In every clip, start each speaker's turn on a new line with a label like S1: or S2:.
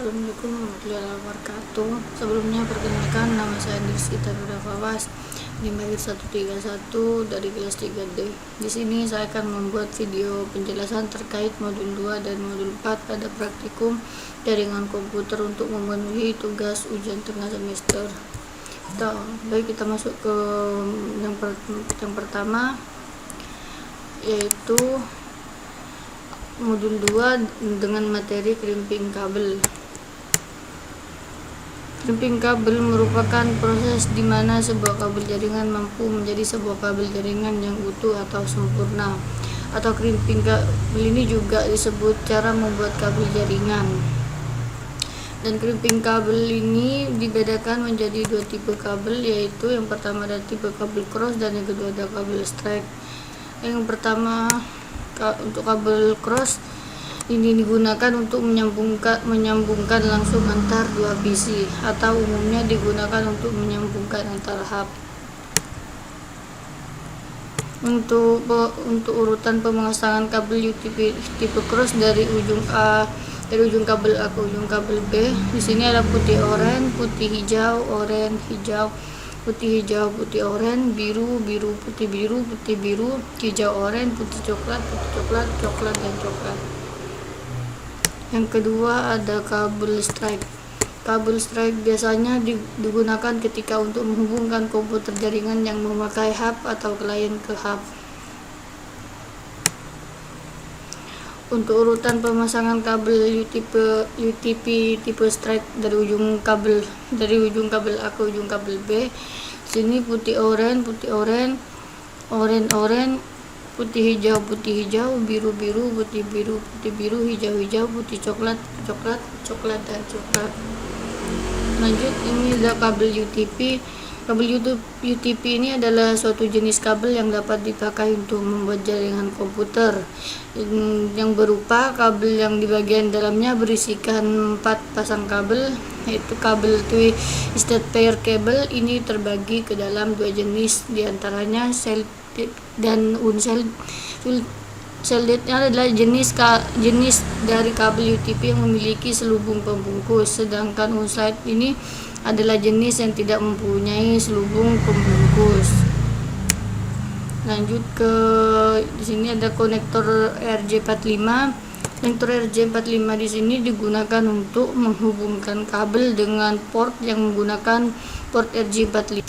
S1: Assalamualaikum warahmatullahi wabarakatuh. Sebelumnya perkenalkan, nama saya Dirsita Nuda Fawas, NIM 131 dari kelas 3D. Di sini saya akan membuat video penjelasan terkait modul 2 dan modul 4 pada praktikum jaringan komputer untuk memenuhi tugas ujian tengah semester. Baik, kita masuk ke yang pertama, yaitu modul 2 dengan materi crimping kabel. Crimping kabel merupakan proses di mana sebuah kabel jaringan mampu menjadi sebuah kabel jaringan yang utuh atau sempurna. Atau crimping kabel ini juga disebut cara membuat kabel jaringan. Dan crimping kabel ini dibedakan menjadi dua tipe kabel, yaitu yang pertama ada tipe kabel cross dan yang kedua ada kabel straight. Yang pertama, untuk kabel cross ini digunakan untuk menyambungkan langsung antar dua PC, atau umumnya digunakan untuk menyambungkan antar hub. Untuk urutan pemasangan kabel UTP tipe cross dari ujung kabel A ke ujung kabel B, di sini ada putih oranye, putih hijau, oranye hijau, putih hijau, putih oranye, biru biru, putih biru, putih biru, hijau oranye, putih coklat, coklat dan coklat. Yang kedua ada kabel straight. Kabel straight biasanya digunakan ketika untuk menghubungkan komputer jaringan yang memakai hub atau klien ke hub. Untuk urutan pemasangan kabel UTP tipe straight dari ujung kabel A ke ujung kabel B, sini putih oranye, oranye, putih hijau, biru biru, putih biru, hijau, putih coklat, dan coklat. Lanjut, ini ada kabel UTP. Kabel UTP ini adalah suatu jenis kabel yang dapat dipakai untuk membuat jaringan komputer, yang berupa kabel yang di bagian dalamnya berisikan 4 pasang kabel, yaitu kabel twisted pair cable. Ini terbagi ke dalam dua jenis, diantaranya dan unshieldednya adalah jenis dari kabel UTP yang memiliki selubung pembungkus, sedangkan unshielded ini adalah jenis yang tidak mempunyai selubung pembungkus. Lanjut ke di sini ada konektor RJ45. Konektor RJ45 di sini digunakan untuk menghubungkan kabel dengan port yang menggunakan port RJ45.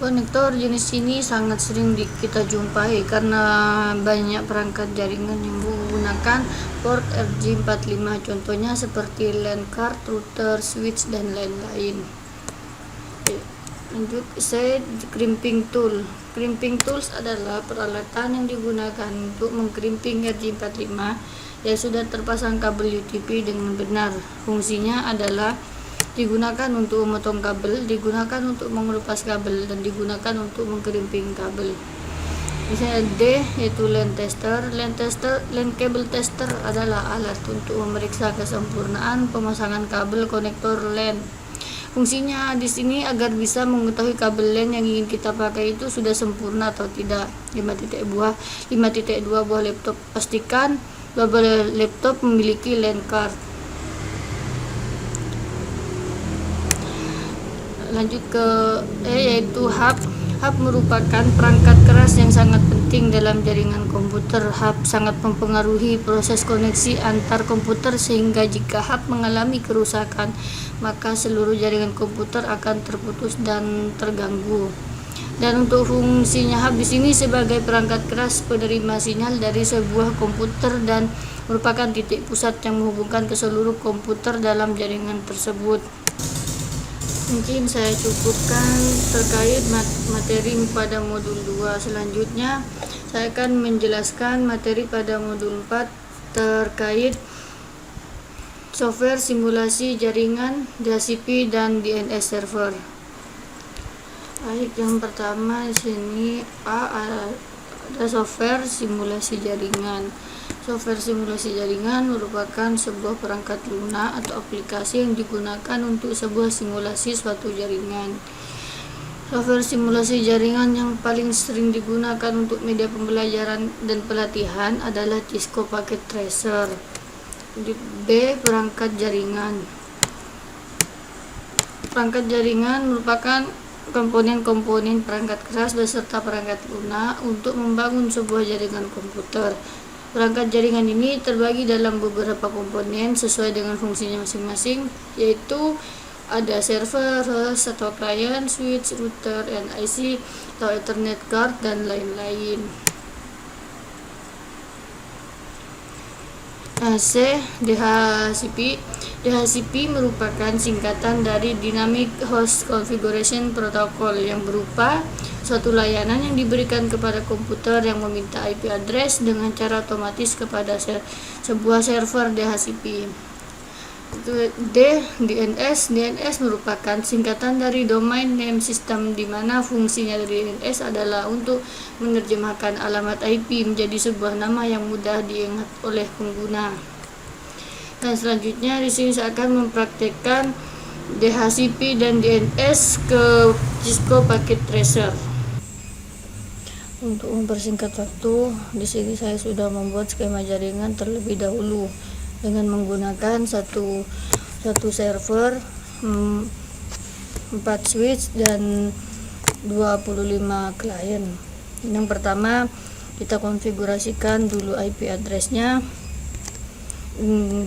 S1: Konektor jenis ini sangat sering kita jumpai karena banyak perangkat jaringan yang menggunakan port RJ45, contohnya seperti LAN card, router, switch, dan lain-lain. Lanjut, crimping tool. Crimping tools adalah peralatan yang digunakan untuk mengkrimping RJ45 yang sudah terpasang kabel UTP dengan benar. Fungsinya adalah digunakan untuk memotong kabel, digunakan untuk mengelupas kabel, dan digunakan untuk mengkrimping kabel. Misalnya D, yaitu LAN tester. LAN cable tester adalah alat untuk memeriksa kesempurnaan pemasangan kabel konektor LAN. Fungsinya di sini agar bisa mengetahui kabel LAN yang ingin kita pakai itu sudah sempurna atau tidak. 5.2 buah laptop. Pastikan bahwa laptop memiliki LAN card. Lanjut ke E, yaitu hub. Hub merupakan perangkat keras yang sangat penting dalam jaringan komputer. Hub sangat mempengaruhi proses koneksi antar komputer, sehingga jika hub mengalami kerusakan, maka seluruh jaringan komputer akan terputus dan terganggu. Dan untuk fungsinya hub di sini sebagai perangkat keras penerima sinyal dari sebuah komputer dan merupakan titik pusat yang menghubungkan ke seluruh komputer dalam jaringan tersebut. Mungkin saya cukupkan terkait materi pada modul 2. Selanjutnya saya akan menjelaskan materi pada modul 4 terkait software simulasi jaringan, DHCP, dan DNS server. Baik, yang pertama di sini ada software simulasi jaringan. Software simulasi jaringan merupakan sebuah perangkat lunak atau aplikasi yang digunakan untuk sebuah simulasi suatu jaringan. Software simulasi jaringan yang paling sering digunakan untuk media pembelajaran dan pelatihan adalah Cisco Packet Tracer. B. Perangkat jaringan. Perangkat jaringan merupakan komponen-komponen perangkat keras beserta perangkat lunak untuk membangun sebuah jaringan komputer. Perangkat jaringan ini terbagi dalam beberapa komponen sesuai dengan fungsinya masing-masing, yaitu ada server, host atau client, switch, router, NIC atau Ethernet card, dan lain-lain. C. DHCP. DHCP merupakan singkatan dari Dynamic Host Configuration Protocol yang berupa suatu layanan yang diberikan kepada komputer yang meminta IP address dengan cara otomatis kepada sebuah server DHCP. D. DNS. DNS merupakan singkatan dari Domain Name System, di mana fungsinya dari DNS adalah untuk menerjemahkan alamat IP menjadi sebuah nama yang mudah diingat oleh pengguna. Dan selanjutnya di sini saya akan mempraktekkan DHCP dan DNS ke Cisco Packet Tracer. Untuk mempersingkat waktu, di sini saya sudah membuat skema jaringan terlebih dahulu dengan menggunakan satu server, 4 switch dan 25 klien. Yang pertama, kita konfigurasikan dulu IP address-nya,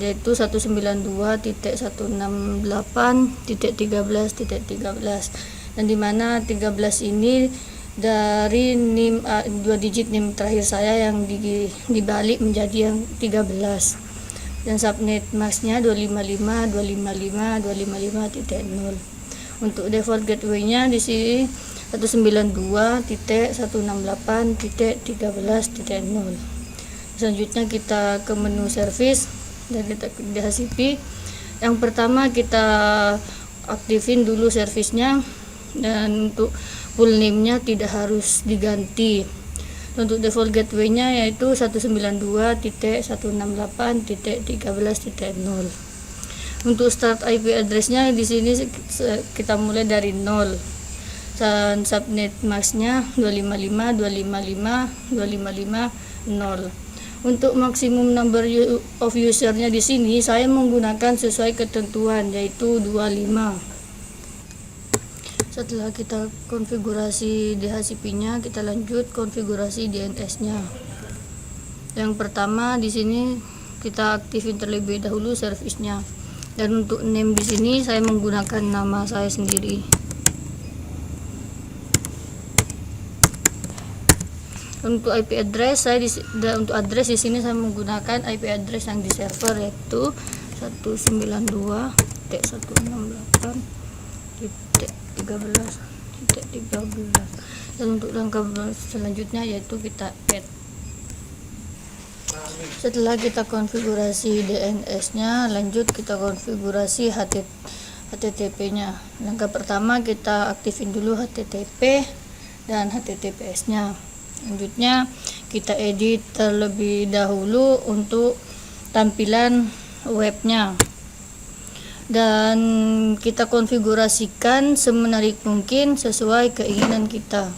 S1: yaitu 192.168.13.13, dan dimana 13 ini dari NIM 2 digit NIM terakhir saya yang dibalik menjadi yang 13, dan subnet masknya 255.255.255.0. Untuk default gateway-nya di sini 192.168.13.0. Selanjutnya kita ke menu service dan kita ke DHCP. Yang pertama kita aktifin dulu service-nya, dan untuk full name-nya tidak harus diganti. Untuk default gateway-nya yaitu 192.168.13.0. Untuk start IP address-nya di sini kita mulai dari 0. Dan subnet mask-nya 255.255.255.0. Untuk maksimum number of user-nya di sini saya menggunakan sesuai ketentuan, yaitu 25. Setelah kita konfigurasi DHCP-nya, kita lanjut konfigurasi DNS-nya. Yang pertama di sini kita aktifin terlebih dahulu service-nya. Dan untuk name di sini saya menggunakan nama saya sendiri. Untuk IP address untuk address di sini saya menggunakan IP address yang di server, yaitu 192.168.13.13. Dan untuk langkah selanjutnya yaitu kita add. Setelah kita konfigurasi DNS-nya, lanjut kita konfigurasi HTTP-nya. Langkah pertama kita aktifin dulu HTTP dan HTTPS-nya. Selanjutnya kita edit terlebih dahulu untuk tampilan webnya, dan kita konfigurasikan semenarik mungkin sesuai keinginan kita.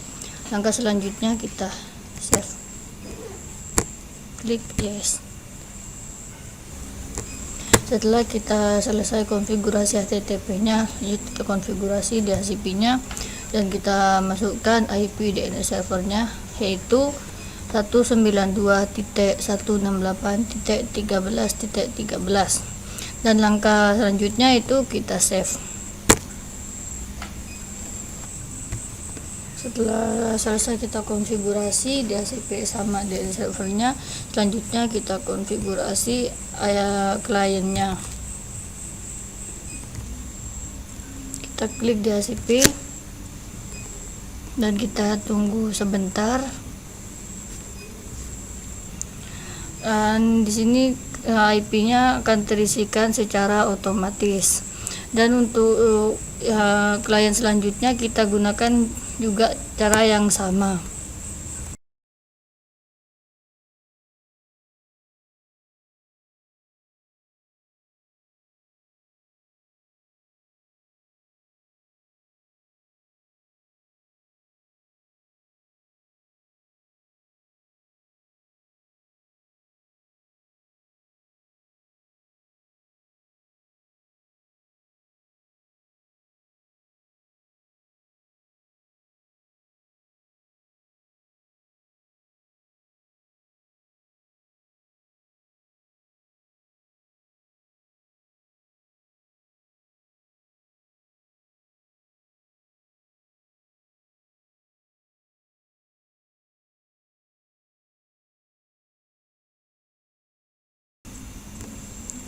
S1: Langkah selanjutnya kita save, klik yes. Setelah kita selesai konfigurasi HTTP-nya, kita konfigurasi DHCP-nya dan kita masukkan IP DNS servernya, yaitu 192.168.13.13. dan langkah selanjutnya itu kita save. Setelah selesai kita konfigurasi DHCP sama DNS servernya, selanjutnya kita konfigurasi kliennya. Kita klik DHCP dan kita tunggu sebentar. Dan di sini IP-nya akan terisikan secara otomatis. Dan untuk klien selanjutnya kita gunakan juga cara yang sama.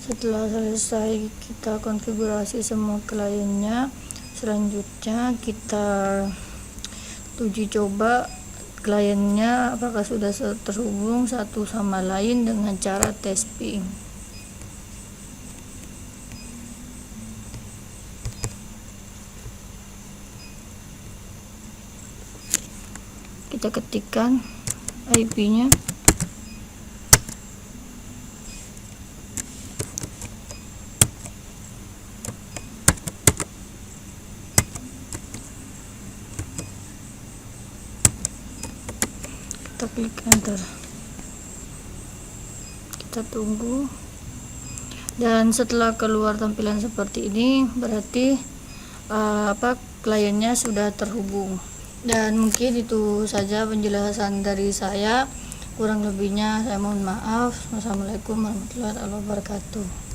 S1: Setelah selesai kita konfigurasi semua kliennya, selanjutnya kita uji coba kliennya apakah sudah terhubung satu sama lain dengan cara testing. Kita ketikkan IP-nya. Kita klik enter, kita tunggu, dan setelah keluar tampilan seperti ini berarti kliennya sudah terhubung. Dan mungkin itu saja penjelasan dari saya, kurang lebihnya saya mohon maaf. Wassalamualaikum warahmatullahi wabarakatuh.